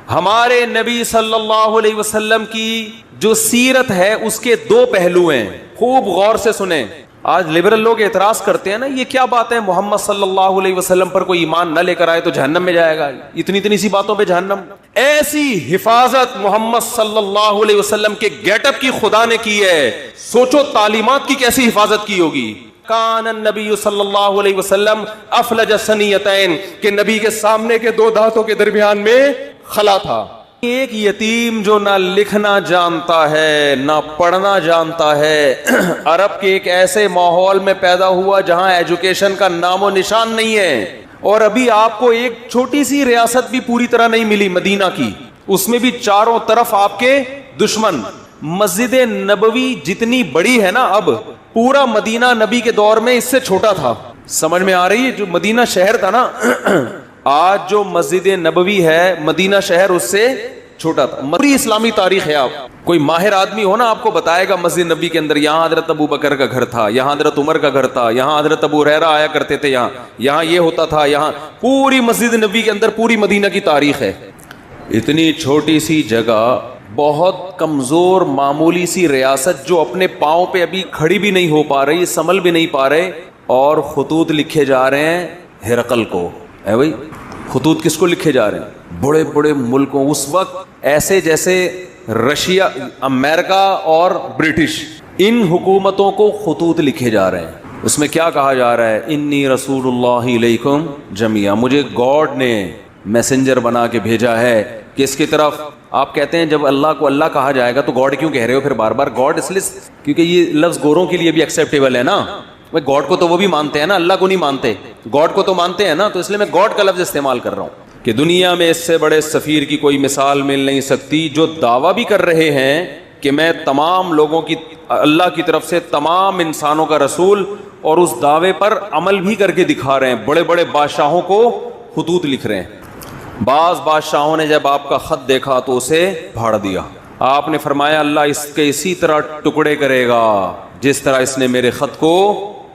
ہمارے نبی صلی اللہ علیہ وسلم کی جو سیرت ہے اس کے دو پہلو ہیں، خوب غور سے سنیں. آج لبرل لوگ اعتراض کرتے ہیں نا، یہ کیا بات ہے محمد صلی اللہ علیہ وسلم پر کوئی ایمان نہ لے کر آئے تو جہنم میں جائے گا، اتنی سی باتوں پہ جہنم. ایسی حفاظت محمد صلی اللہ علیہ وسلم کے گیٹ اپ کی خدا نے کی ہے، سوچو تعلیمات کی کیسی حفاظت کی ہوگی. کان النبی صلی اللہ علیہ وسلم افلج ثنیتین، کہ نبی کے سامنے کے دو دانتوں کے درمیان میں خلا تھا. ایک یتیم جو نہ لکھنا جانتا ہے نہ پڑھنا جانتا ہے، عرب کے ایک ایسے ماحول میں پیدا ہوا جہاں ایجوکیشن کا نام و نشان نہیں ہے، اور ابھی آپ کو ایک چھوٹی سی ریاست بھی پوری طرح نہیں ملی مدینہ کی، اس میں بھی چاروں طرف آپ کے دشمن. مسجد نبوی جتنی بڑی ہے نا، اب پورا مدینہ نبی کے دور میں اس سے چھوٹا تھا. سمجھ میں آ رہی ہے؟ جو مدینہ شہر تھا نا، آج جو مسجد نبوی ہے مدینہ شہر اس سے چھوٹا تھا. پوری اسلامی تاریخ ہے، آپ کوئی ماہر آدمی ہو نا آپ کو بتائے گا مسجد نبی کے اندر یہاں حضرت ابو بکر کا گھر تھا، یہاں حضرت عمر کا گھر تھا، یہاں حضرت ابو ہریرہ آیا کرتے تھے، یہاں یہ ہوتا تھا، یہاں پوری مسجد نبی کے اندر پوری مدینہ کی تاریخ ہے. اتنی چھوٹی سی جگہ، بہت کمزور معمولی سی ریاست جو اپنے پاؤں پہ ابھی کھڑی بھی نہیں ہو پا رہی، سنبھل بھی نہیں پا رہے، اور خطوط لکھے جا رہے ہیں ہرقل کو. ہے بھائی، خطوط کس کو لکھے جا رہے ہیں؟ بڑے بڑے ملکوں. اس وقت ایسے جیسے رشیا، امریکہ اور برٹش، ان حکومتوں کو خطوط لکھے جا رہے ہیں. اس میں کیا کہا جا رہا ہے؟ انی رسول اللہ علیکم جمیعا، مجھے گاڈ نے میسنجر بنا کے بھیجا ہے. کس کی طرف؟ آپ کہتے ہیں جب اللہ کو اللہ کہا جائے گا تو گاڈ کیوں کہہ رہے ہو پھر بار بار؟ گاڈ اس لیے کیونکہ یہ لفظ گوروں کے لیے بھی ایکسیپٹیبل ہے نا. بھائی گاڈ کو تو وہ بھی مانتے ہیں نا، اللہ کو نہیں مانتے، گاڈ کو تو مانتے ہیں نا، تو اس لیے میں گاڈ کا لفظ استعمال کر رہا ہوں کہ دنیا میں اس سے بڑے سفیر کی کوئی مثال مل نہیں سکتی، جو دعویٰ بھی کر رہے ہیں کہ میں تمام لوگوں کی، اللہ کی طرف سے تمام انسانوں کا رسول، اور اس دعوے پر عمل بھی کر کے دکھا رہے ہیں. بڑے بڑے بادشاہوں کو خطوط لکھ رہے ہیں. بعض بادشاہوں نے جب آپ کا خط دیکھا تو اسے پھاڑ دیا. آپ نے فرمایا اللہ اس کے اسی طرح ٹکڑے کرے گا جس طرح اس نے میرے خط کو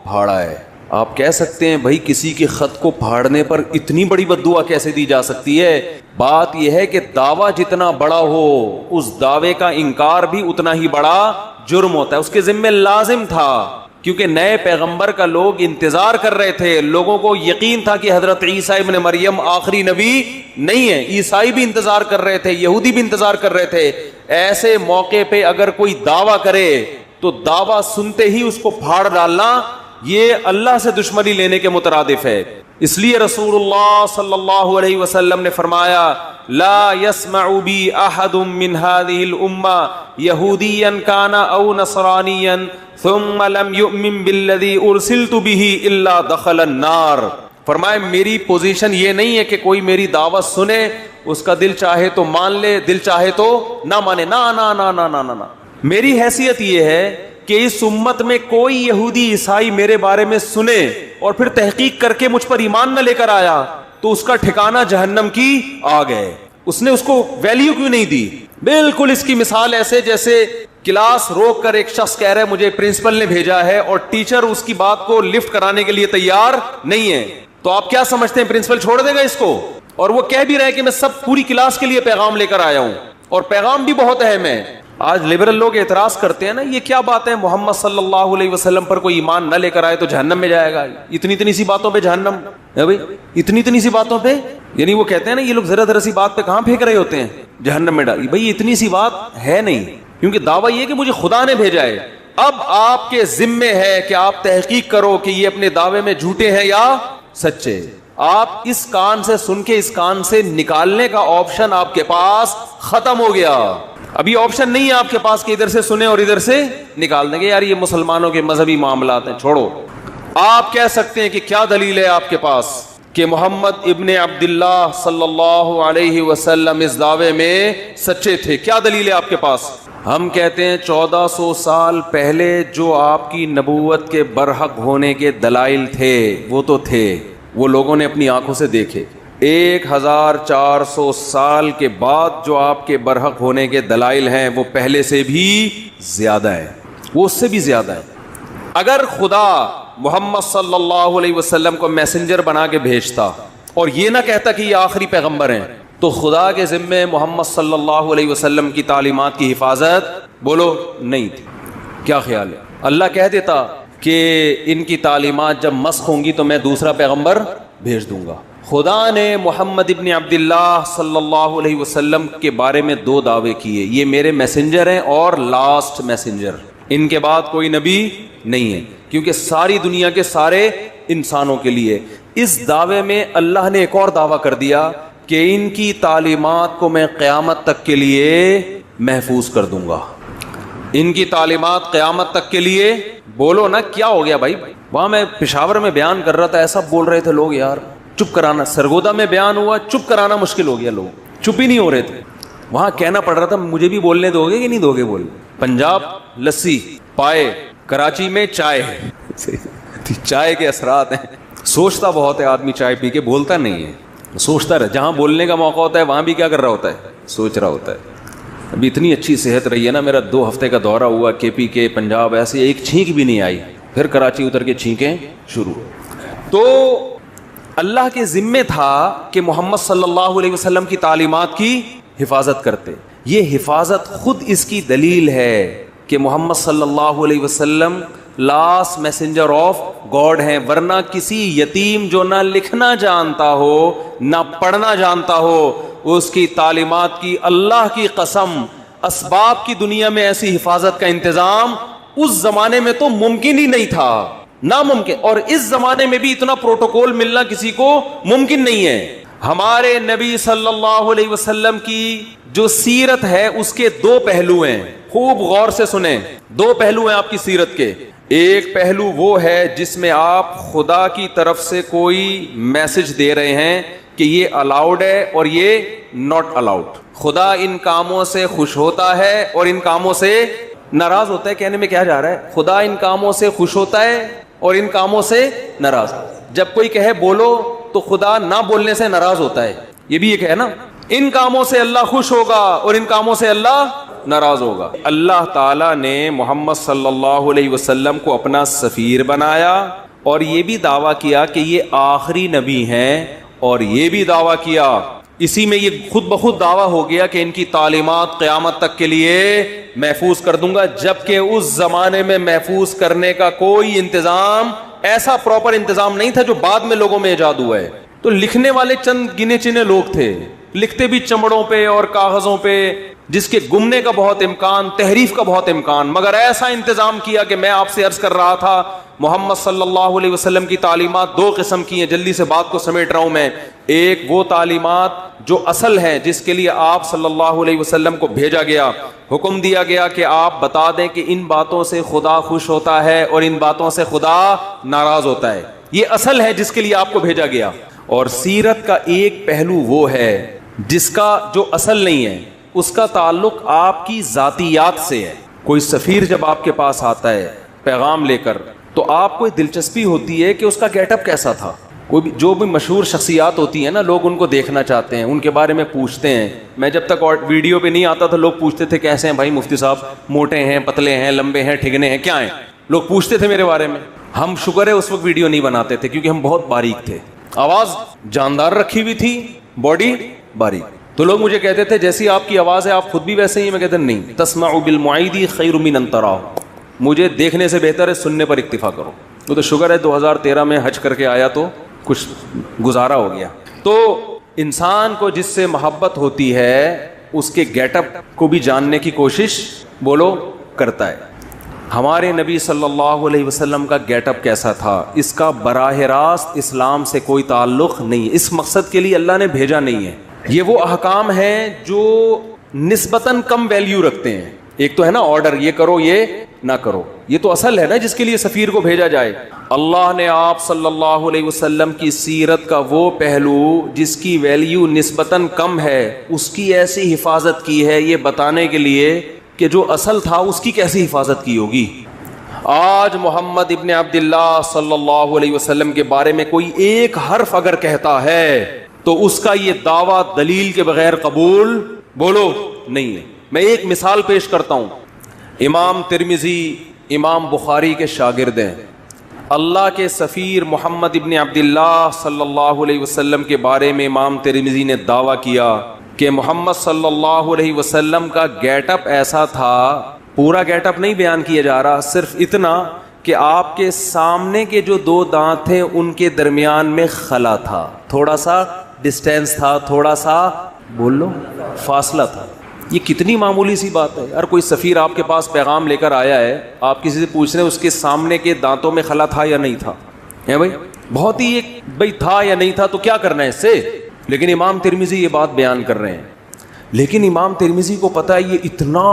پھاڑا ہے. آپ کہہ سکتے ہیں بھائی کسی کے خط کو پھاڑنے پر اتنی بڑی بددعا کیسے دی جا سکتی ہے؟ بات یہ ہے کہ دعویٰ جتنا بڑا ہو اس دعوے کا انکار بھی اتنا ہی بڑا جرم ہوتا ہے. اس کے ذمہ لازم تھا، کیونکہ نئے پیغمبر کا لوگ انتظار کر رہے تھے. لوگوں کو یقین تھا کہ حضرت عیسیٰ ابن مریم آخری نبی نہیں ہے. عیسائی بھی انتظار کر رہے تھے، یہودی بھی انتظار کر رہے تھے. ایسے موقع پہ اگر کوئی دعویٰ کرے تو دعویٰ سنتے ہی اس کو پھاڑ ڈالنا یہ اللہ سے دشمنی لینے کے مترادف ہے. اس لیے رسول اللہ صلی اللہ علیہ وسلم نے فرمایا لا يسمع بی احد من هذه الامة یہودیا کان او نصرانیا ثم لم یؤمن بالذی ارسلت به الا دخل النار. فرمائے میری پوزیشن یہ نہیں ہے کہ کوئی میری دعوت سنے، اس کا دل چاہے تو مان لے، دل چاہے تو نہ مانے. نا نا نا نا نا نا نا. میری حیثیت یہ ہے کہ اس امت میں کوئی یہودی عیسائی میرے بارے میں سنے اور پھر تحقیق کر کے مجھ پر ایمان نہ لے کر آیا تو اس کا ٹھکانہ جہنم کی آگ ہے. اس نے اس کو ویلیو کیوں نہیں دی؟ بالکل اس کی مثال ایسے جیسے کلاس روک کر ایک شخص کہہ رہا ہے مجھے پرنسپل نے بھیجا ہے اور ٹیچر اس کی بات کو لفٹ کرانے کے لیے تیار نہیں ہے، تو آپ کیا سمجھتے ہیں پرنسپل چھوڑ دے گا اس کو؟ اور وہ کہہ بھی رہے کہ میں سب پوری کلاس کے لیے پیغام لے کر آیا ہوں، اور پیغام بھی بہت اہم ہے. آج لبرل لوگ اعتراض کرتے ہیں نا، یہ کیا بات ہے محمد صلی اللہ علیہ وسلم پر کوئی ایمان نہ لے کر آئے تو جہنم میں جائے گا، اتنی سی باتوں پہ جہنم ہے بھائی، اتنی سی باتوں پہ. یعنی وہ کہتے ہیں نا یہ لوگ ذرا سی بات پہ کہاں پھینک رہے ہوتے ہیں، جہنم میں ڈال. بھائی اتنی سی بات ہے نہیں، کیونکہ دعویٰ یہ کہ مجھے خدا نے بھیجا ہے. اب آپ کے ذمے ہے کہ آپ تحقیق کرو کہ یہ اپنے دعوے میں جھوٹے ہیں یا سچے. آپ اس کان سے سن کے اس کان سے نکالنے کا آپشن آپ کے پاس ختم ہو گیا. ابھی آپشن نہیں ہے آپ کے پاس کہ ادھر سے سنیں اور ادھر سے نکال دیں گے یار یہ مسلمانوں کے مذہبی معاملات ہیں، چھوڑو. آپ کہہ سکتے ہیں کہ کیا دلیل ہے آپ کے پاس کہ محمد ابن عبداللہ صلی اللہ علیہ وسلم اس دعوے میں سچے تھے؟ کیا دلیل ہے آپ کے پاس؟ ہم کہتے ہیں 1400 سال پہلے جو آپ کی نبوت کے برحق ہونے کے دلائل تھے وہ تو تھے، وہ لوگوں نے اپنی آنکھوں سے دیکھے. 1400 سال کے بعد جو آپ کے برحق ہونے کے دلائل ہیں وہ پہلے سے بھی زیادہ ہیں، وہ اس سے بھی زیادہ ہیں. اگر خدا محمد صلی اللہ علیہ وسلم کو میسنجر بنا کے بھیجتا اور یہ نہ کہتا کہ یہ آخری پیغمبر ہیں تو خدا کے ذمے محمد صلی اللہ علیہ وسلم کی تعلیمات کی حفاظت بولو نہیں تھی. کیا خیال ہے؟ اللہ کہہ دیتا کہ ان کی تعلیمات جب مسخ ہوں گی تو میں دوسرا پیغمبر بھیج دوں گا. خدا نے محمد ابن عبداللہ صلی اللہ علیہ وسلم کے بارے میں 2 دعوے کیے. یہ میرے میسنجر ہیں اور لاسٹ میسنجر، ان کے بعد کوئی نبی نہیں ہے، کیونکہ ساری دنیا کے سارے انسانوں کے لیے. اس دعوے میں اللہ نے ایک اور دعویٰ کر دیا کہ ان کی تعلیمات کو میں قیامت تک کے لیے محفوظ کر دوں گا. ان کی تعلیمات قیامت تک کے لیے. بولو نا کیا ہو گیا بھائی؟ وہاں میں پشاور میں بیان کر رہا تھا، ایسا بول رہے تھے لوگ یار، چپ کرانا. سرگودا میں بیان ہوا، چپ کرانا مشکل ہو گیا، لوگ چپ ہی نہیں ہو رہے تھے. وہاں کہنا پڑ رہا تھا مجھے بھی بولنے دو گے کہ نہیں دو گے؟ بول. پنجاب لسی پائے، کراچی میں چائے کے اثرات ہیں. سوچتا بہت ہے آدمی، چائے پی کے بولتا نہیں ہے، سوچتا رہے. جہاں بولنے کا موقع ہوتا ہے وہاں بھی کیا کر رہا ہوتا ہے؟ سوچ رہا ہوتا ہے. ابھی اتنی اچھی صحت رہی ہے نا، میرا 2 ہفتے کا دورہ ہوا کے پی کے پنجاب، ایسے ایک چھینک بھی نہیں آئی. پھر کراچی اتر کے چھینکیں شروع. تو اللہ کے ذمے تھا کہ محمد صلی اللہ علیہ وسلم کی تعلیمات کی حفاظت کرتے. یہ حفاظت خود اس کی دلیل ہے کہ محمد صلی اللہ علیہ وسلم لاسٹ میسنجر آف گاڈ ہیں. ورنہ کسی یتیم جو نہ لکھنا جانتا ہو نہ پڑھنا جانتا ہو، اس کی تعلیمات کی اللہ کی قسم اسباب کی دنیا میں ایسی حفاظت کا انتظام اس زمانے میں تو ممکن ہی نہیں تھا، ناممکن. اور اس زمانے میں بھی اتنا پروٹوکول ملنا کسی کو ممکن نہیں ہے. ہمارے نبی صلی اللہ علیہ وسلم کی جو سیرت ہے اس کے 2 پہلو ہیں. خوب غور سے سنیں، 2 پہلو ہیں آپ کی سیرت کے. ایک پہلو وہ ہے جس میں آپ خدا کی طرف سے کوئی میسج دے رہے ہیں کہ یہ الاؤڈ ہے اور یہ ناٹ الاؤڈ. خدا ان کاموں سے خوش ہوتا ہے اور ان کاموں سے ناراض ہوتا ہے. کہنے میں کیا جا رہا ہے؟ خدا ان کاموں سے خوش ہوتا ہے اور ان کاموں سے ناراض. جب کوئی کہے بولو تو خدا نہ بولنے سے ناراض ہوتا ہے، یہ بھی ایک ہے نا. ان کاموں سے اللہ خوش ہوگا اور ان کاموں سے اللہ ناراض ہوگا. اللہ تعالیٰ نے محمد صلی اللہ علیہ وسلم کو اپنا سفیر بنایا اور یہ بھی دعویٰ کیا کہ یہ آخری نبی ہیں، اور یہ بھی دعویٰ کیا، اسی میں یہ خود بخود دعویٰ ہو گیا کہ ان کی تعلیمات قیامت تک کے لیے محفوظ کر دوں گا. جبکہ اس زمانے میں محفوظ کرنے کا کوئی انتظام، ایسا پراپر انتظام نہیں تھا جو بعد میں لوگوں میں ایجاد ہوا ہے. تو لکھنے والے چند گنے چنے لوگ تھے، لکھتے بھی چمڑوں پہ اور کاغذوں پہ، جس کے گمنے کا بہت امکان، تحریف کا بہت امکان. مگر ایسا انتظام کیا کہ میں آپ سے عرض کر رہا تھا محمد صلی اللہ علیہ وسلم کی تعلیمات 2 قسم کی ہیں. جلدی سے بات کو سمیٹ رہا ہوں میں. ایک وہ تعلیمات جو اصل ہیں، جس کے لیے آپ صلی اللہ علیہ وسلم کو بھیجا گیا، حکم دیا گیا کہ آپ بتا دیں کہ ان باتوں سے خدا خوش ہوتا ہے اور ان باتوں سے خدا ناراض ہوتا ہے. یہ اصل ہے جس کے لیے آپ کو بھیجا گیا. اور سیرت کا ایک پہلو وہ ہے جس کا جو اصل نہیں ہے، اس کا تعلق آپ کی ذاتیات سے ہے. کوئی سفیر جب آپ کے پاس آتا ہے پیغام لے کر، تو آپ کو دلچسپی ہوتی ہے کہ اس کا گیٹ اپ کیسا تھا. کوئی جو بھی مشہور شخصیات ہوتی ہیں نا، لوگ ان کو دیکھنا چاہتے ہیں، ان کے بارے میں پوچھتے ہیں. میں جب تک ویڈیو پہ نہیں آتا تھا لوگ پوچھتے تھے کیسے ہیں بھائی مفتی صاحب، موٹے ہیں، پتلے ہیں، لمبے ہیں، ٹھگنے ہیں، کیا ہیں. لوگ پوچھتے تھے میرے بارے میں. ہم شکر ہے اس وقت ویڈیو نہیں بناتے تھے کیونکہ ہم بہت باریک تھے، آواز جاندار رکھی ہوئی تھی، باڈی باریک. تو لوگ مجھے کہتے تھے جیسی آپ کی آواز ہے آپ خود بھی ویسے ہی. میں کہتا نہیں، تسمع بالمعید خیر من ان تراہ، مجھے دیکھنے سے بہتر ہے سننے پر اکتفا کرو. تو شکر ہے 2013 میں حج کر کے آیا تو کچھ گزارا ہو گیا. تو انسان کو جس سے محبت ہوتی ہے اس کے گیٹ اپ کو بھی جاننے کی کوشش بولو کرتا ہے. ہمارے نبی صلی اللہ علیہ وسلم کا گیٹ اپ کیسا تھا، اس کا براہ راست اسلام سے کوئی تعلق نہیں. اس مقصد کے لیے اللہ نے بھیجا نہیں ہے. یہ وہ احکام ہیں جو نسبتاً کم ویلیو رکھتے ہیں. ایک تو ہے نا آرڈر، یہ کرو یہ نہ کرو، یہ تو اصل ہے نا جس کے لیے سفیر کو بھیجا جائے. اللہ نے آپ صلی اللہ علیہ وسلم کی سیرت کا وہ پہلو جس کی ویلیو نسبتاً کم ہے اس کی ایسی حفاظت کی ہے، یہ بتانے کے لیے کہ جو اصل تھا اس کی کیسی حفاظت کی ہوگی. آج محمد ابن عبداللہ صلی اللہ علیہ وسلم کے بارے میں کوئی ایک حرف اگر کہتا ہے تو اس کا یہ دعویٰ دلیل کے بغیر قبول بولو نہیں ہے. میں ایک مثال پیش کرتا ہوں. امام ترمذی امام بخاری کے شاگرد ہیں. اللہ کے سفیر محمد ابن عبداللہ صلی اللہ علیہ وسلم کے بارے میں امام ترمذی نے دعویٰ کیا کہ محمد صلی اللہ علیہ وسلم کا گیٹ اپ ایسا تھا, پورا گیٹ اپ نہیں بیان کیا جا رہا, صرف اتنا کہ آپ کے سامنے کے جو دو دانت تھے ان کے درمیان میں خلا تھا, تھوڑا سا ڈسٹینس تھا, تھوڑا سا بول لو فاصلہ تھا. یہ کتنی معمولی سی بات ہے یار. کوئی سفیر آپ کے پاس پیغام لے کر آیا ہے, آپ کسی سے پوچھ رہے ہیں اس کے سامنے کے دانتوں میں خلا تھا یا نہیں تھا, ہے بھائی, بہت ہی ایک بھائی تھا یا نہیں تھا تو کیا کرنا ہے اس سے. لیکن امام ترمذی یہ بات بیان کر رہے ہیں. لیکن امام ترمذی کو پتا ہے یہ اتنا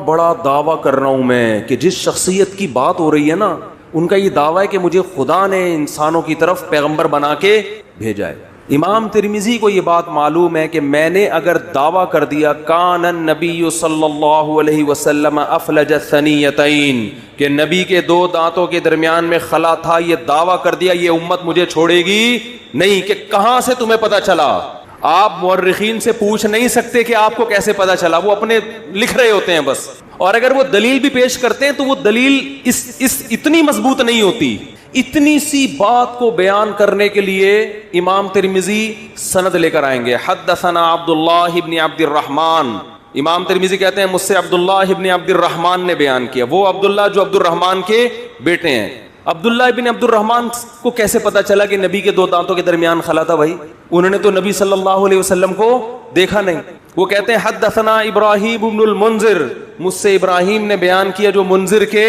بڑا دعویٰ کر رہا ہوں میں کہ جس شخصیت کی بات ہو رہی ہے نا, ان کا یہ دعویٰ ہے کہ مجھے خدا نے انسانوں کی طرف پیغمبر بنا کے بھیجا ہے. امام ترمذی کو یہ بات معلوم ہے کہ میں نے اگر دعویٰ کر دیا کان النبی صلی اللہ علیہ وسلم افلج الثنیتین, کہ نبی کے دو دانتوں کے درمیان میں خلا تھا, یہ دعویٰ کر دیا, یہ امت مجھے چھوڑے گی نہیں. کہ کہاں سے تمہیں پتا چلا؟ آپ مورخین سے پوچھ نہیں سکتے کہ آپ کو کیسے پتا چلا, وہ اپنے لکھ رہے ہوتے ہیں بس. اور اگر وہ دلیل بھی پیش کرتے ہیں تو وہ دلیل اس اتنی مضبوط نہیں ہوتی. اتنی سی بات کو بیان کرنے کے لیے امام ترمذی سند لے کر آئیں گے. حدثنا عبداللہ ابن عبد الرحمن, امام ترمذی کہتے ہیں مجھ سے عبداللہ ابن عبد الرحمن نے بیان کیا. وہ عبداللہ جو عبد الرحمن کے بیٹے ہیں. عبداللہ ابن عبد الرحمن کو کیسے پتا چلا کہ نبی کے دو دانتوں کے درمیان خلا تھا؟ بھائی انہوں نے تو نبی صلی اللہ علیہ وسلم کو دیکھا نہیں. وہ کہتے ہیں حدثنا ابراہیم ابن المنذر, مجھ سے ابراہیم نے بیان کیا جو منذر کے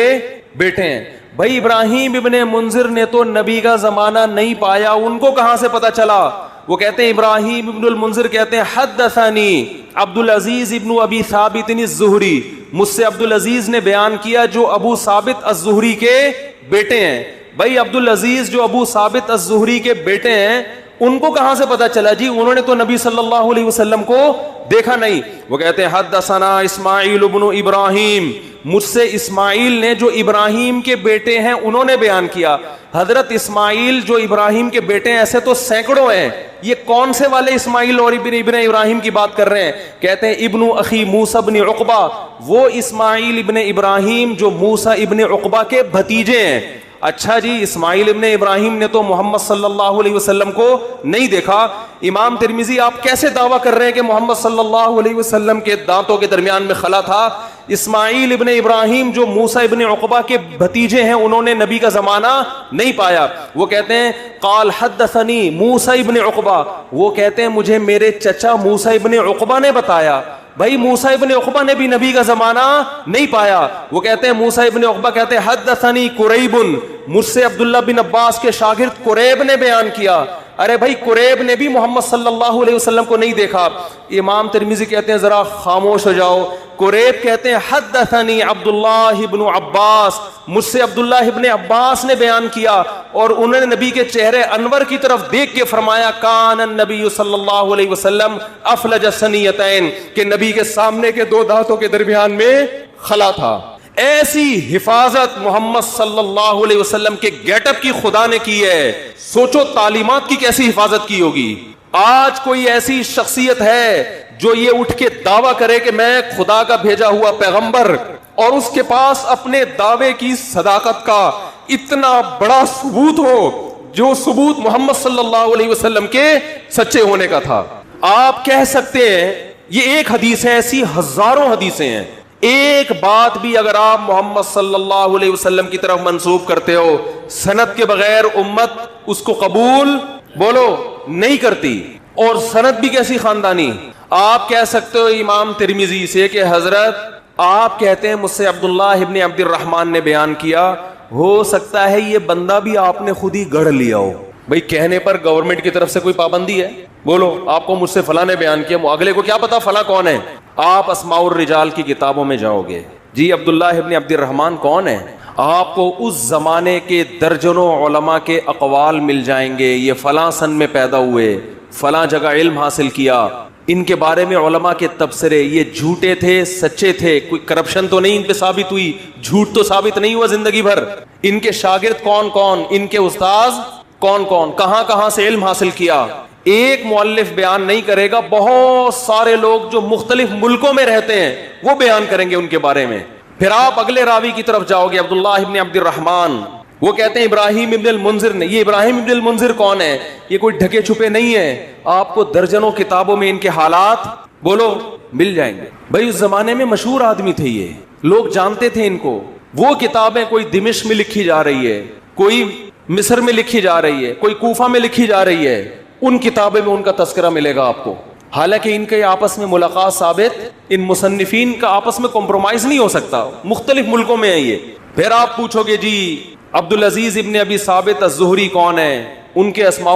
بیٹے ہیں. بھائی ابراہیم ابن منذر نے تو نبی کا زمانہ نہیں پایا, ان کو کہاں سے پتا چلا؟ وہ کہتے ہیں ابراہیم ابن المنذر کہتے ہیں حدثنی عبد العزیز ابن ابی ثابت الزہری, مجھ سے عبد العزیز نے بیان کیا جو ابو ثابت الزہری کے بیٹے ہیں. بھائی عبد العزیز جو ابو ثابت الزہری کے بیٹے ہیں ان کو کہاں سے پتا چلا؟ جی انہوں نے تو نبی صلی اللہ علیہ وسلم کو دیکھا نہیں. وہ کہتے ہیں حدثنا اسماعیل ابن ابراہیم, مجھ سے اسماعیل نے جو ابراہیم کے بیٹے ہیں انہوں نے بیان کیا. حضرت اسماعیل جو ابراہیم کے بیٹے ہیں ایسے تو سینکڑوں ہیں, یہ کون سے والے اسماعیل اور ابن ابراہیم کی بات کر رہے ہیں؟ کہتے ہیں ابن اخی موسیٰ ابن عقبہ, وہ اسماعیل ابن ابراہیم جو موسیٰ ابن عقبہ کے بھتیجے ہیں. اچھا جی, اسماعیل ابن ابراہیم نے تو محمد صلی اللہ علیہ وسلم کو نہیں دیکھا. امام ترمذی آپ کیسے دعویٰ کر رہے ہیں کہ محمد صلی اللہ علیہ وسلم کے دانتوں کے درمیان میں خلا تھا؟ اسماعیل ابن ابراہیم جو موسیٰ ابن عقبہ کے بھتیجے ہیں انہوں نے نبی کا زمانہ نہیں پایا. وہ کہتے ہیں قال حدثنی موسیٰ ابن عقبہ, وہ کہتے ہیں مجھے میرے چچا موسیٰ ابن عقبہ نے بتایا. بھائی موسیٰ ابن عقبہ نے بھی نبی کا زمانہ نہیں پایا. وہ کہتے ہیں موسیٰ ابن عقبہ کہتے ہیں حدثنی قریب, مجھ سے عبداللہ بن عباس کے شاگرد قریب نے بیان کیا. ارے بھائی قریب نے بھی محمد صلی اللہ علیہ وسلم کو نہیں دیکھا. امام ترمذی کہتے ہیں ذرا خاموش ہو جاؤ. قریب کہتے ہیں حدثنی عبداللہ ابن عباس, مجھ سے عبداللہ ابن عباس نے بیان کیا اور انہوں نے نبی کے چہرے انور کی طرف دیکھ کے فرمایا کان النبی صلی اللہ علیہ وسلم افلج الثنیتین, کہ نبی کے سامنے کے دو دانتوں کے درمیان میں خلا تھا. ایسی حفاظت محمد صلی اللہ علیہ وسلم کے گیٹ اپ کی خدا نے کی ہے. سوچو تعلیمات کی کیسی حفاظت کی ہوگی. آج کوئی ایسی شخصیت ہے جو یہ اٹھ کے دعویٰ کرے کہ میں خدا کا بھیجا ہوا پیغمبر, اور اس کے پاس اپنے دعوے کی صداقت کا اتنا بڑا ثبوت ہو جو ثبوت محمد صلی اللہ علیہ وسلم کے سچے ہونے کا تھا. آپ کہہ سکتے ہیں یہ ایک حدیث ہے, ایسی ہزاروں حدیثیں ہیں, ایک بات بھی اگر آپ محمد صلی اللہ علیہ وسلم کی طرف منسوب کرتے ہو سند کے بغیر امت اس کو قبول بولو نہیں کرتی. اور سند بھی کیسی خاندانی. آپ کہہ سکتے ہو امام ترمذی سے کہ حضرت آپ کہتے ہیں مجھ سے عبداللہ ابن عبد الرحمن نے بیان کیا, ہو سکتا ہے یہ بندہ بھی آپ نے خود ہی گڑھ لیا ہو. بھئی کہنے پر گورنمنٹ کی طرف سے کوئی پابندی ہے؟ بولو آپ کو مجھ سے فلاں نے بیان کیا, اگلے کو کیا پتا فلاں کون ہے؟ آپ اسماء الرجال کی کتابوں میں جاؤ گے, جی عبداللہ ابن عبد الرحمن کون ہے, آپ کو اس زمانے کے درجنوں علماء کے اقوال مل جائیں گے. یہ فلاں سن میں پیدا ہوئے, فلاں جگہ علم حاصل کیا, ان کے بارے میں علماء کے تبصرے, یہ جھوٹے تھے سچے تھے, کوئی کرپشن تو نہیں ان پہ ثابت ہوئی, جھوٹ تو ثابت نہیں ہوا زندگی بھر. ان کے شاگرد کون کون, ان کے استاذ کون کون, کہاں کہاں سے علم حاصل کیا. ایک مؤلف بیان نہیں کرے گا, بہت سارے لوگ جو مختلف ملکوں میں رہتے ہیں وہ بیان کریں گے ان کے بارے میں. پھر آپ اگلے راوی کی طرف جاؤ گے عبداللہ ابن عبد الرحمن, وہ کہتے ہیں ابراہیم ابن المنذر نے. یہ ابراہیم ابن المنذر کون ہے؟ یہ کوئی ڈھکے چھپے نہیں ہے, آپ کو درجنوں کتابوں میں ان کے حالات بولو مل جائیں گے. بھائی اس زمانے میں مشہور آدمی تھے یہ, لوگ جانتے تھے ان کو. وہ کتابیں کوئی دمشق میں لکھی جا رہی ہے, کوئی مصر میں لکھی جا رہی ہے, کوئی کوفہ میں لکھی جا رہی ہے, ان کتابیں میں ان کا تذکرہ ملے گا آپ کو. حالانکہ ان کے آپس میں ملاقات ثابت, ان مصنفین کا آپس میں کمپرومائز نہیں ہو سکتا, مختلف ملکوں میں ہے یہ. پھر آپ پوچھو گے جی عبدالعزیز ابن ابی ثابت الزہری کون ہے؟ ان کے اسماء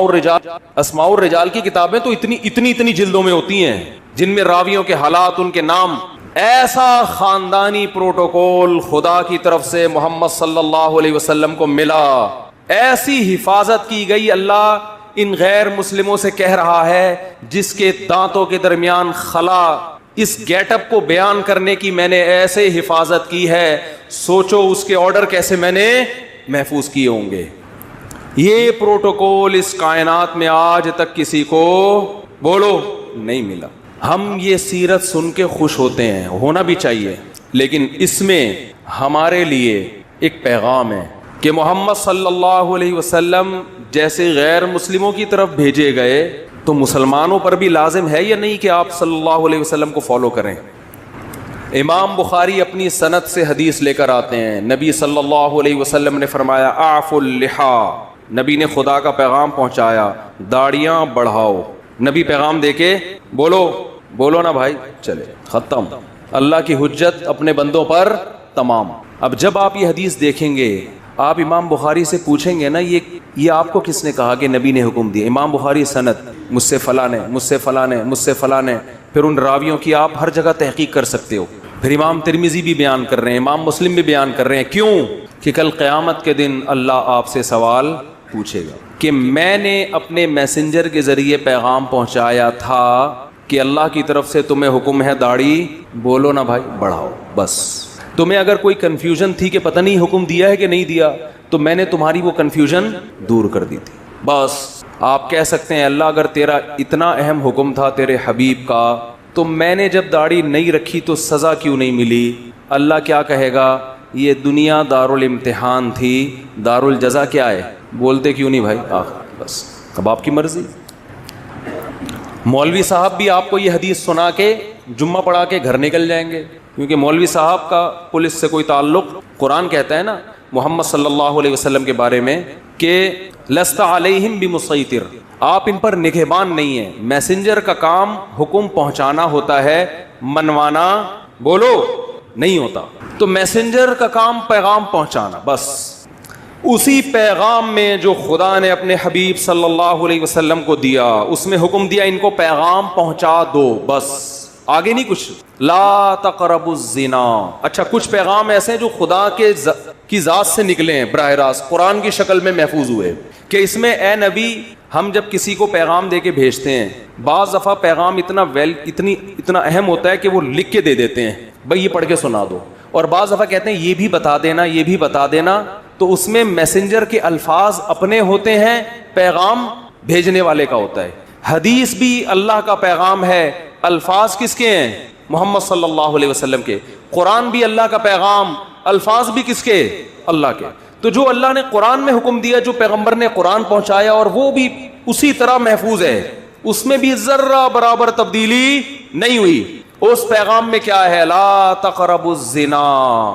الرجال کی کتابیں تو اتنی جلدوں میں ہوتی ہیں, جن میں راویوں کے حالات, ان کے نام. ایسا خاندانی پروٹوکول خدا کی طرف سے محمد صلی اللہ علیہ وسلم کو ملا, ایسی حفاظت کی گئی. اللہ ان غیر مسلموں سے کہہ رہا ہے جس کے دانتوں کے درمیان خلا, اس گیٹ اپ کو بیان کرنے کی میں نے ایسے حفاظت کی ہے, سوچو اس کے آرڈر کیسے میں نے محفوظ کیے ہوں گے. یہ پروٹوکول اس کائنات میں آج تک کسی کو بولو نہیں ملا. ہم یہ سیرت سن کے خوش ہوتے ہیں, ہونا بھی چاہیے, لیکن اس میں ہمارے لیے ایک پیغام ہے کہ محمد صلی اللہ علیہ وسلم جیسے غیر مسلموں کی طرف بھیجے گئے تو مسلمانوں پر بھی لازم ہے یا نہیں کہ آپ صلی اللہ علیہ وسلم کو فالو کریں. امام بخاری اپنی سند سے حدیث لے کر آتے ہیں, نبی صلی اللہ علیہ وسلم نے فرمایا اعفوا اللحا, نبی نے خدا کا پیغام پہنچایا, داڑیاں بڑھاؤ. نبی پیغام دے کے بولو نا بھائی, چلے ختم. اللہ کی حجت اپنے بندوں پر تمام. اب جب آپ یہ حدیث دیکھیں گے, آپ امام بخاری سے پوچھیں گے نا یہ آپ کو کس نے کہا کہ نبی نے حکم دیا؟ امام بخاری سند, مجھ سے فلاں نے, مجھ سے فلاں نے, مجھ سے فلاں نے. پھر ان راویوں کی آپ ہر جگہ تحقیق کر سکتے ہو. پھر امام ترمذی بھی بیان کر رہے ہیں, امام مسلم بھی بیان کر رہے ہیں. کیوں؟ کہ کل قیامت کے دن اللہ آپ سے سوال پوچھے گا کہ میں نے اپنے میسنجر کے ذریعے پیغام پہنچایا تھا کہ اللہ کی طرف سے تمہیں حکم ہے داڑھی بولو نا بھائی بڑھاؤ. بس تمہیں اگر کوئی کنفیوژن تھی کہ پتہ نہیں حکم دیا ہے کہ نہیں دیا, تو میں نے تمہاری وہ کنفیوژن دور کر دی تھی. بس آپ کہہ سکتے ہیں اللہ اگر تیرا اتنا اہم حکم تھا تیرے حبیب کا, تو میں نے جب داڑھی نہیں رکھی تو سزا کیوں نہیں ملی؟ اللہ کیا کہے گا؟ یہ دنیا دارالامتحان تھی, دارالجزا کیا ہے؟ بولتے کیوں نہیں بھائی؟ بس اب آپ کی مرضی. مولوی صاحب بھی آپ کو یہ حدیث سنا کے جمعہ پڑھا کے گھر نکل جائیں گے, کیونکہ مولوی صاحب کا پولیس سے کوئی تعلق. قرآن کہتا ہے نا محمد صلی اللہ علیہ وسلم کے بارے میں کہ لست علیہم بمسیطر, آپ ان پر نگہبان نہیں ہیں. میسنجر کا کام حکم پہنچانا ہوتا ہے, منوانا بولو نہیں ہوتا. تو میسنجر کا کام پیغام پہنچانا, بس اسی پیغام میں جو خدا نے اپنے حبیب صلی اللہ علیہ وسلم کو دیا, اس میں حکم دیا ان کو پیغام پہنچا دو, بس آگے نہیں کچھ. لا تقربوا الزنا. اچھا کچھ پیغام ایسے ہیں جو خدا کی ذات سے نکلے ہیں براہ راست, قرآن کی شکل میں محفوظ ہوئے, کہ اس میں اے نبی ہم جب کسی کو پیغام دے کے بھیجتے ہیں, بعض دفعہ پیغام اتنا اہم ہوتا ہے کہ وہ لکھ کے دے دیتے ہیں بھائی یہ پڑھ کے سنا دو, اور بعض دفعہ کہتے ہیں یہ بھی بتا دینا, یہ بھی بتا دینا. تو اس میں میسنجر کے الفاظ اپنے ہوتے ہیں, پیغام بھیجنے والے کا ہوتا ہے. حدیث بھی اللہ کا پیغام ہے, الفاظ کس کے ہیں؟ محمد صلی اللہ علیہ وسلم کے. قرآن بھی اللہ کا پیغام, الفاظ بھی کس کے؟ اللہ کے. تو جو اللہ نے قرآن میں حکم دیا, جو پیغمبر نے قرآن پہنچایا, اور وہ بھی اسی طرح محفوظ ہے, اس میں بھی ذرہ برابر تبدیلی نہیں ہوئی. اس پیغام میں کیا ہے؟ لا تقربوا الزنا,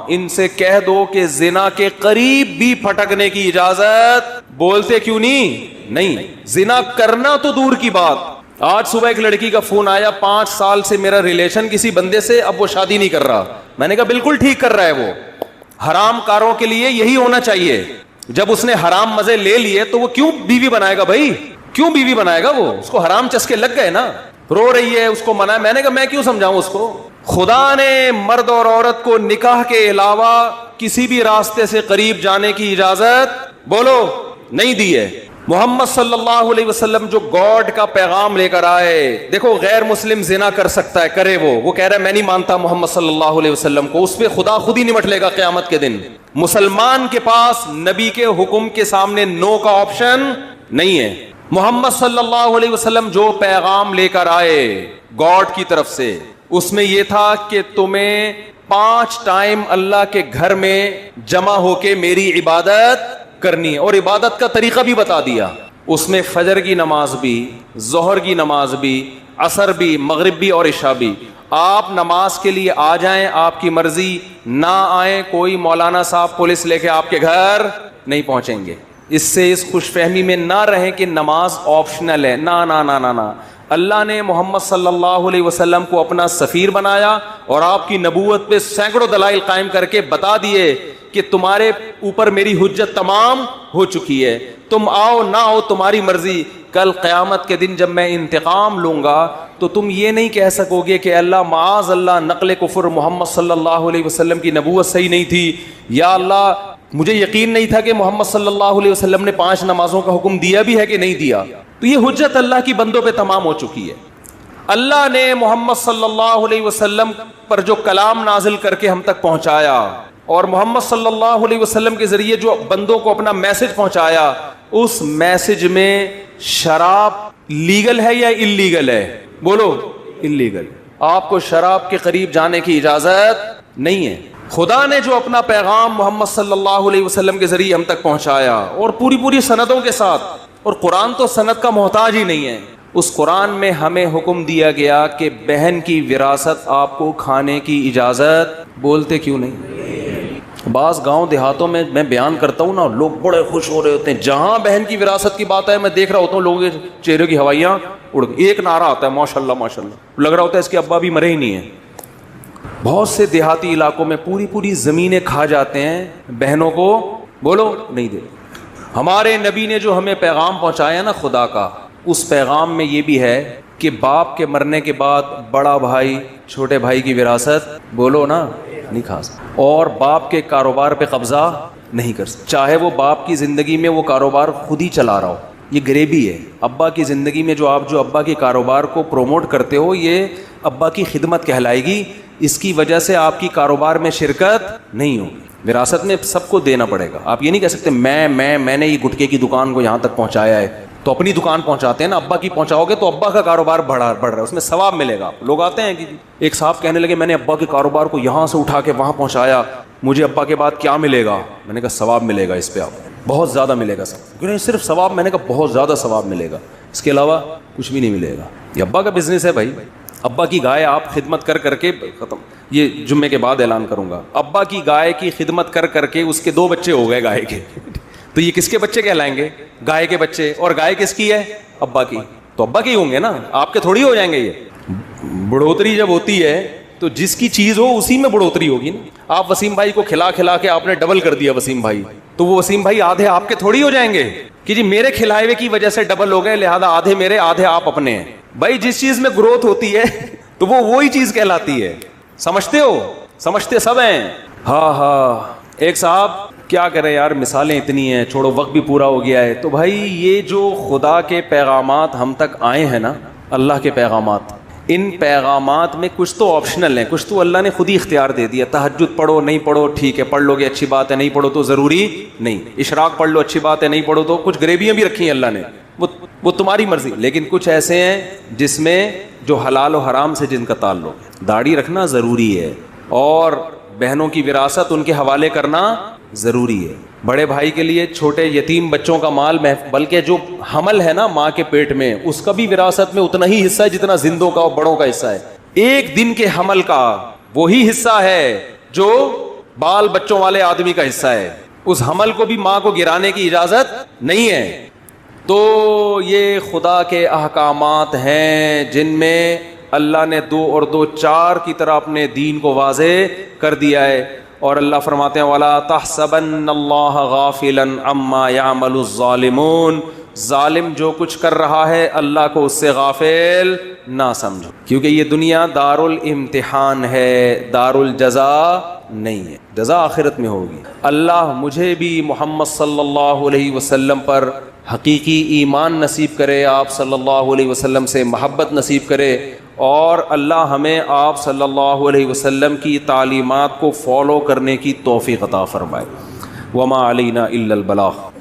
ان سے کہہ دو کہ زنا کے قریب بھی پھٹکنے کی اجازت. بولتے کیوں نہیں. زنا کرنا تو دور کی بات. آج صبح ایک لڑکی کا فون آیا, 5 سال سے میرا ریلیشن کسی بندے سے, اب وہ شادی نہیں کر رہا. میں نے کہا بالکل ٹھیک کر رہا ہے, وہ حرام کاروں کے لیے یہی ہونا چاہیے. جب اس نے حرام مزے لے لیے تو وہ کیوں بیوی بنائے گا بھائی؟ کیوں بیوی بنائے گا؟ وہ اس کو حرام چسکے لگ گئے نا, رو رہی ہے, اس کو منع. میں نے کہا میں کیوں سمجھاؤں اس کو؟ خدا نے مرد اور عورت کو نکاح کے علاوہ کسی بھی راستے سے قریب جانے کی اجازت بولو نہیں دی ہے. محمد صلی اللہ علیہ وسلم جو گاڈ کا پیغام لے کر آئے, دیکھو غیر مسلم زنا کر سکتا ہے, کرے, وہ کہہ رہا ہے میں نہیں مانتا محمد صلی اللہ علیہ وسلم کو, اس پہ خدا خود ہی نمٹ لے گا قیامت کے دن. مسلمان کے پاس نبی کے حکم کے سامنے نو کا آپشن نہیں ہے. محمد صلی اللہ علیہ وسلم جو پیغام لے کر آئے گاڈ کی طرف سے, اس میں یہ تھا کہ تمہیں 5 ٹائم اللہ کے گھر میں جمع ہو کے میری عبادت کرنی ہے, اور عبادت کا طریقہ بھی بتا دیا. اس میں فجر کی نماز بھی, ظہر کی نماز بھی, عصر بھی، مغرب بھی اور عشاء بھی. آپ نماز کے لیے آ جائیں، آپ کی مرضی، نہ آئیں، کوئی مولانا صاحب پولیس لے کے آپ کے گھر نہیں پہنچیں گے. اس سے اس خوش فہمی میں نہ رہیں کہ نماز آپشنل ہے. نہ نہ نہ نہ نہ، اللہ نے محمد صلی اللہ علیہ وسلم کو اپنا سفیر بنایا اور آپ کی نبوت پہ سینکڑوں دلائل قائم کر کے بتا دیے کہ تمہارے اوپر میری حجت تمام ہو چکی ہے، تم آؤ نہ آؤ تمہاری مرضی. کل قیامت کے دن جب میں انتقام لوں گا تو تم یہ نہیں کہہ سکو گے کہ اللہ معاذ اللہ نقل کفر، محمد صلی اللہ علیہ وسلم کی نبوت صحیح نہیں تھی، یا اللہ مجھے یقین نہیں تھا کہ محمد صلی اللہ علیہ وسلم نے 5 نمازوں کا حکم دیا بھی ہے کہ نہیں دیا. تو یہ حجت اللہ کی بندوں پہ تمام ہو چکی ہے. اللہ نے محمد صلی اللہ علیہ وسلم پر جو کلام نازل کر کے ہم تک پہنچایا اور محمد صلی اللہ علیہ وسلم کے ذریعے جو بندوں کو اپنا میسج پہنچایا، اس میسج میں شراب لیگل ہے یا اللیگل ہے؟ بولو اللیگل. آپ کو شراب کے قریب جانے کی اجازت نہیں ہے. خدا نے جو اپنا پیغام محمد صلی اللہ علیہ وسلم کے ذریعے ہم تک پہنچایا اور پوری سندوں کے ساتھ، اور قرآن تو سند کا محتاج ہی نہیں ہے، اس قرآن میں ہمیں حکم دیا گیا کہ بہن کی وراثت آپ کو کھانے کی اجازت. بولتے کیوں نہیں؟ بعض گاؤں دیہاتوں میں بیان کرتا ہوں نا، لوگ بڑے خوش ہو رہے ہوتے ہیں. جہاں بہن کی وراثت کی بات ہے میں دیکھ رہا ہوتا ہوں لوگوں کے چہرے کی ہوائیاں اڑ گئی. ایک نعرہ آتا ہے ماشاءاللہ ماشاءاللہ، لگ رہا ہوتا ہے اس کے ابا بھی مرے ہی نہیں ہیں. بہت سے دیہاتی علاقوں میں پوری زمینیں کھا جاتے ہیں، بہنوں کو بولو نہیں دے. ہمارے نبی نے جو ہمیں پیغام پہنچایا نا خدا کا، اس پیغام میں یہ بھی ہے کہ باپ کے مرنے کے بعد بڑا بھائی چھوٹے بھائی کی وراثت بولو نا نہیں کھا سکتا، اور باپ کے کاروبار پہ قبضہ نہیں کر سکتا، چاہے وہ باپ کی زندگی میں وہ کاروبار خود ہی چلا رہا ہو. یہ غریبی ہے. ابا کی زندگی میں جو آپ جو ابا کے کاروبار کو پروموٹ کرتے ہو، یہ ابا کی خدمت کہلائے گی. اس کی وجہ سے آپ کی کاروبار میں شرکت نہیں ہوگی. وراثت میں سب کو دینا پڑے گا. آپ یہ نہیں کہہ سکتے میں نے یہ گٹکے کی دکان کو یہاں تک پہنچایا ہے تو اپنی دکان پہنچاتے ہیں نا، ابا کی پہنچاؤ گے تو ابا کا کاروبار بڑھ رہا ہے، اس میں ثواب ملے گا. لوگ آتے ہیں کہ ایک صاحب کہنے لگے میں نے ابا کے کاروبار کو یہاں سے اٹھا کے وہاں پہنچایا، مجھے ابا کے بعد کیا ملے گا؟ میں نے کہا ثواب ملے گا، اس پہ آپ بہت زیادہ ملے گا. سب صرف ثواب؟ میں نے کہا بہت زیادہ ثواب ملے گا، اس کے علاوہ کچھ بھی نہیں ملے گا. یہ ابا کا بزنس ہے بھائی. ابا کی گائے آپ خدمت کر کے ختم. یہ جمعے کے بعد اعلان کروں گا. ابا کی گائے کی خدمت کر کے اس کے 2 بچے ہو گئے گائے کے. تو یہ کس کے بچے کہلائیں گے؟ گائے کے بچے. اور گائے کس کی ہے؟ ابا کی. تو ابا کے ہوں گے نا، آپ کے تھوڑی ہو جائیں گے. یہ بڑھوتری جب ہوتی ہے تو جس کی چیز ہو اسی میں بڑھوتری ہوگی نا. آپ وسیم بھائی کو کھلا کے آپ نے ڈبل کر دیا وسیم بھائی، تو وہ وسیم بھائی آدھے آپ کے تھوڑی ہو جائیں گے کہ جی میرے کھلائے ہوئے کی وجہ سے ڈبل ہو گئے، لہذا آدھے میرے آدھے آپ اپنے ہیں. بھائی جس چیز میں گروتھ ہوتی ہے تو وہ وہی چیز کہلاتی ہے. سمجھتے ہو؟ سمجھتے سب ہیں. ہاں ایک صاحب کیا کریں یار، مثالیں اتنی ہیں، چھوڑو وقت بھی پورا ہو گیا ہے. تو بھائی یہ جو خدا کے پیغامات ہم تک آئے ہیں نا، اللہ کے پیغامات، ان پیغامات میں کچھ تو آپشنل ہیں، کچھ تو اللہ نے خود ہی اختیار دے دیا. تہجد پڑھو نہیں پڑھو ٹھیک ہے، پڑھ لو گے اچھی بات ہے، نہیں پڑھو تو ضروری نہیں. اشراق پڑھ لو اچھی بات ہے، نہیں پڑھو تو کچھ غریبیاں بھی رکھی ہیں اللہ نے، وہ تمہاری مرضی. لیکن کچھ ایسے ہیں جس میں جو حلال و حرام سے جن کا تعلق، داڑھی رکھنا ضروری ہے اور بہنوں کی وراثت ان کے حوالے کرنا ضروری ہے. بڑے بھائی کے لیے چھوٹے یتیم بچوں کا مال، بلکہ جو حمل ہے نا ماں کے پیٹ میں، اس کا بھی وراثت میں اتنا ہی حصہ ہے جتنا زندوں کا اور بڑوں کا حصہ ہے. ایک دن کے حمل کا وہی حصہ ہے جو بال بچوں والے آدمی کا حصہ ہے. اس حمل کو بھی ماں کو گرانے کی اجازت نہیں ہے. تو یہ خدا کے احکامات ہیں جن میں اللہ نے 2 اور 2 4 کی طرح اپنے دین کو واضح کر دیا ہے. اور اللہ فرماتے ہیں وَلَا تَحْسَبَنَّ اللَّهَ غَافِلًا عَمَّا يَعْمَلُ الظَّالِمُونَ. ظالم جو کچھ کر رہا ہے اللہ کو اس سے غافل نہ سمجھو، کیونکہ یہ دنیا دار الامتحان ہے، دار الجزا نہیں ہے. جزا آخرت میں ہوگی. اللہ مجھے بھی محمد صلی اللہ علیہ وسلم پر حقیقی ایمان نصیب کرے، آپ صلی اللہ علیہ وسلم سے محبت نصیب کرے، اور اللہ ہمیں آپ صلی اللہ علیہ وسلم کی تعلیمات کو فالو کرنے کی توفیق عطا فرمائے. وما علینا الا البلاغ.